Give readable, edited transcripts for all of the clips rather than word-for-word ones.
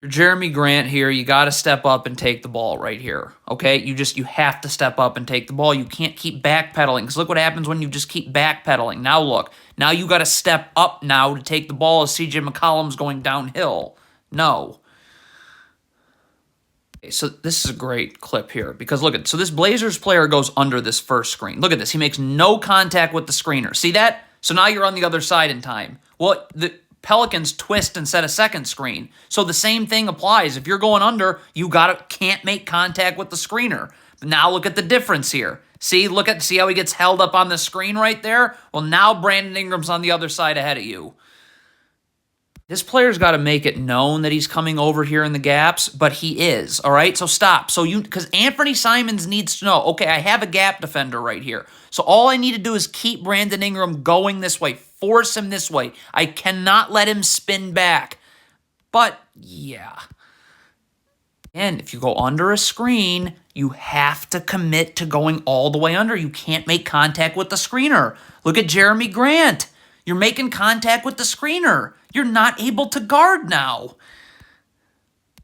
Jeremy Grant here, you got to step up and take the ball right here, okay? You have to step up and take the ball. You can't keep backpedaling, because look what happens when you just keep backpedaling. Now look, now you got to step up now to take the ball as CJ McCollum's going downhill. No. Okay, so this is a great clip here, because look at, so this Blazers player goes under this first screen. Look at this, he makes no contact with the screener. See that? So now you're on the other side in time. Well, the Pelicans twist and set a second screen. So the same thing applies. If you're going under, you can't make contact with the screener. Now look at the difference here. See how he gets held up on the screen right there? Well, now Brandon Ingram's on the other side ahead of you. This player's got to make it known that he's coming over here in the gaps, but he is, all right? So stop. Because Anthony Simons needs to know, okay, I have a gap defender right here. So all I need to do is keep Brandon Ingram going this way, force him this way. I cannot let him spin back. But, yeah. And if you go under a screen, you have to commit to going all the way under. You can't make contact with the screener. Look at Jeremy Grant. You're making contact with the screener. You're not able to guard now.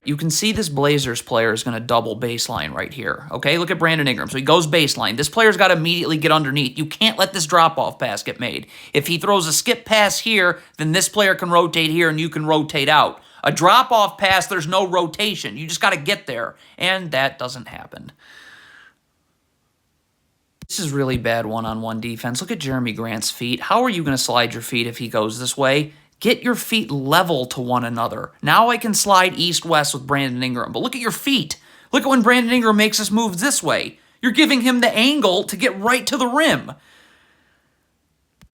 You can see this Blazers player is going to double baseline right here. Okay, look at Brandon Ingram. So he goes baseline. This player's got to immediately get underneath. You can't let this drop-off pass get made. If he throws a skip pass here, then this player can rotate here and you can rotate out. A drop-off pass, there's no rotation. You just got to get there. And that doesn't happen. This is really bad one-on-one defense. Look at Jeremy Grant's feet. How are you going to slide your feet if he goes this way? Get your feet level to one another. Now I can slide east-west with Brandon Ingram, but look at your feet. Look at when Brandon Ingram makes us move this way. You're giving him the angle to get right to the rim.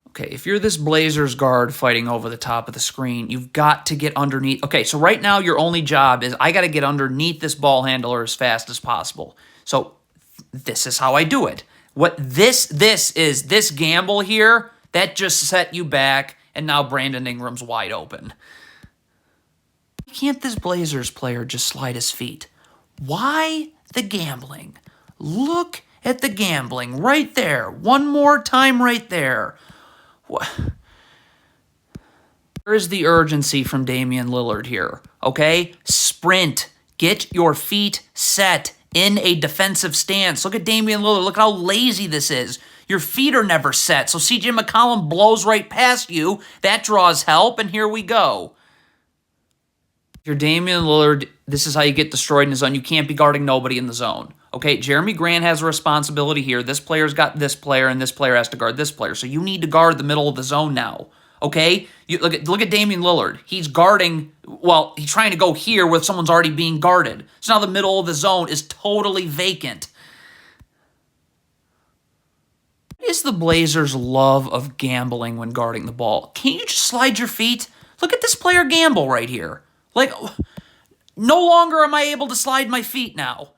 Okay, if you're this Blazers guard fighting over the top of the screen, you've got to get underneath. Okay, so right now your only job is I got to get underneath this ball handler as fast as possible. So this is how I do it. What this gamble here, that just set you back, and now Brandon Ingram's wide open. Why can't this Blazers player just slide his feet? Why the gambling? Look at the gambling right there. One more time right there. Where is the urgency from Damian Lillard here? Okay? Sprint. Get your feet set in a defensive stance. Look at Damian Lillard. Look how lazy this is. Your feet are never set. So CJ McCollum blows right past you. That draws help, and here we go. If you're Damian Lillard, this is how you get destroyed in the zone. You can't be guarding nobody in the zone. Okay, Jeremy Grant has a responsibility here. This player's got this player, and this player has to guard this player. So you need to guard the middle of the zone now. Okay? Look at Damian Lillard. He's guarding, well, he's trying to go here where someone's already being guarded. So now the middle of the zone is totally vacant. What is the Blazers' love of gambling when guarding the ball? Can't you just slide your feet? Look at this player gamble right here. Like, no longer am I able to slide my feet now.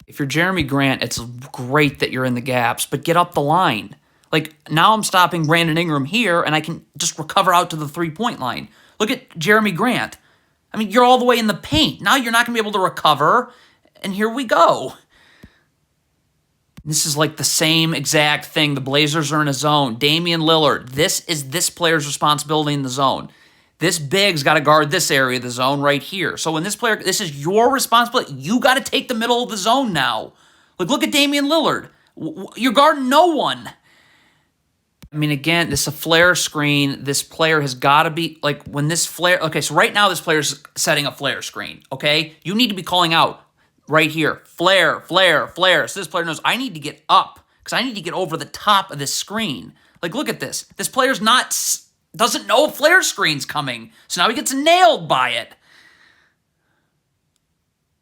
If you're Jeremy Grant, it's great that you're in the gaps, but get up the line. Like, now I'm stopping Brandon Ingram here, and I can just recover out to the three-point line. Look at Jeremy Grant. I mean, you're all the way in the paint. Now you're not going to be able to recover, and here we go. This is like the same exact thing. The Blazers are in a zone. Damian Lillard, this is this player's responsibility in the zone. This big's got to guard this area of the zone right here. So when this player, this is your responsibility. You got to take the middle of the zone now. Like, look at Damian Lillard. You're guarding no one. I mean, again, this is a flare screen. This player has got to be, like, when this flare... Okay, so right now this player's setting a flare screen, okay? You need to be calling out right here. Flare, flare, flare. So this player knows, I need to get up because I need to get over the top of this screen. Like, look at this. This player's doesn't know a flare screen's coming, so now he gets nailed by it.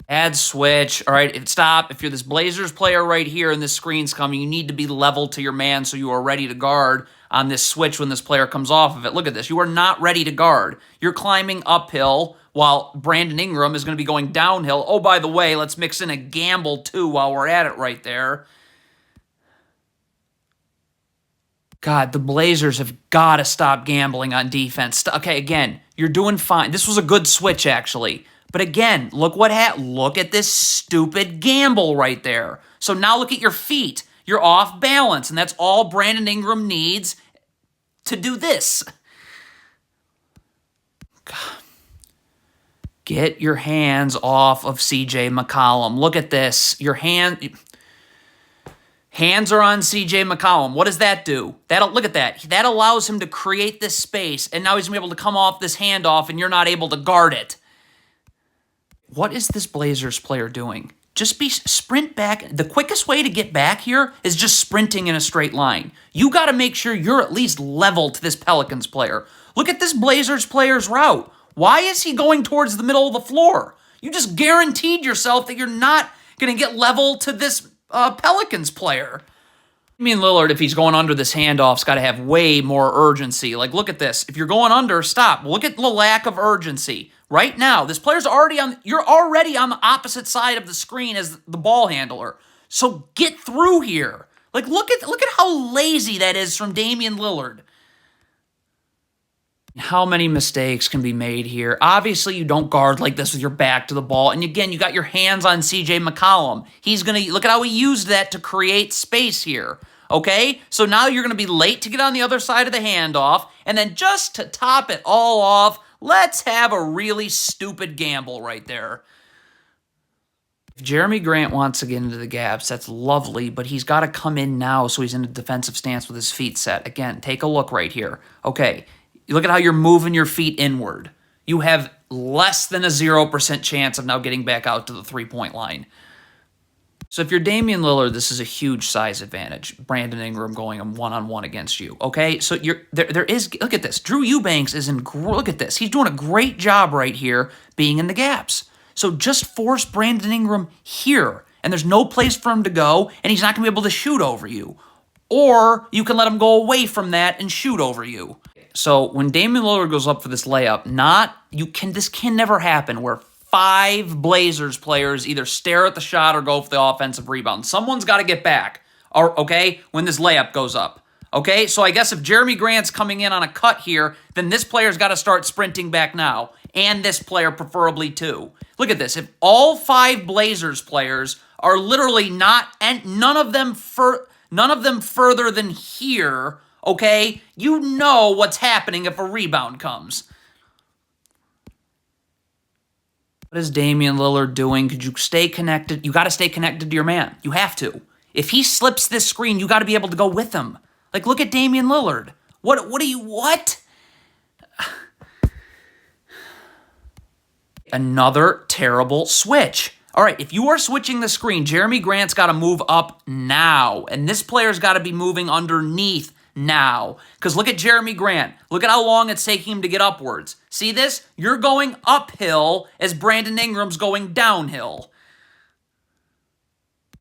Add switch. All right, stop. If you're this Blazers player right here and this screen's coming, you need to be level to your man so you are ready to guard on this switch when this player comes off of it. Look at this. You are not ready to guard. You're climbing uphill while Brandon Ingram is going to be going downhill. Oh, by the way, let's mix in a gamble too while we're at it right there. God, the Blazers have got to stop gambling on defense. Okay, again, you're doing fine. This was a good switch, actually. But again, look at this stupid gamble right there. So now look at your feet. You're off balance, and that's all Brandon Ingram needs to do this. God. Get your hands off of CJ McCollum. Look at this. Hands are on CJ McCollum. What does that do? Look at that. That allows him to create this space, and now he's going to be able to come off this handoff, and you're not able to guard it. What is this Blazers player doing? Just sprint back. The quickest way to get back here is just sprinting in a straight line. You got to make sure you're at least level to this Pelicans player. Look at this Blazers player's route. Why is he going towards the middle of the floor? You just guaranteed yourself that you're not going to get level to this Pelicans player. Damian Lillard, if he's going under this handoff's got to have way more urgency. Like, look at this. If you're going under, stop. Look at the lack of urgency. Right now, this player's you're already on the opposite side of the screen as the ball handler. So get through here. Like, look at how lazy that is from Damian Lillard. How many mistakes can be made here? Obviously, you don't guard like this with your back to the ball. And again, you got your hands on CJ McCollum. He's going to, look at how he used that to create space here. Okay? So now you're going to be late to get on the other side of the handoff. And then just to top it all off, let's have a really stupid gamble right there. If Jeremy Grant wants to get into the gaps, that's lovely, but he's got to come in now so he's in a defensive stance with his feet set. Again, take a look right here. Okay. Look at how you're moving your feet inward. You have less than a 0% chance of now getting back out to the three-point line. So if you're Damian Lillard, this is a huge size advantage. Brandon Ingram going one-on-one against you. Okay, so there is. Look at this. Drew Eubanks is in. Look at this. He's doing a great job right here, being in the gaps. So just force Brandon Ingram here, and there's no place for him to go, and he's not going to be able to shoot over you. Or you can let him go away from that and shoot over you. So when Damian Lillard goes up for this layup, this can never happen where 5 Blazers players either stare at the shot or go for the offensive rebound. Someone's got to get back, okay, when this layup goes up. Okay, so I guess if Jeremy Grant's coming in on a cut here, then this player's got to start sprinting back now, and this player preferably too. Look at this. If all 5 Blazers players are literally none of them further than here, okay, you know what's happening if a rebound comes. What is Damian Lillard doing? Could you stay connected? You got to stay connected to your man. You have to. If he slips this screen, you got to be able to go with him. Like, look at Damian Lillard. What? Another terrible switch. All right, if you are switching the screen, Jeremy Grant's got to move up now, and this player's got to be moving underneath now. Because look at Jeremy Grant. Look at how long it's taking him to get upwards. See this? You're going uphill as Brandon Ingram's going downhill.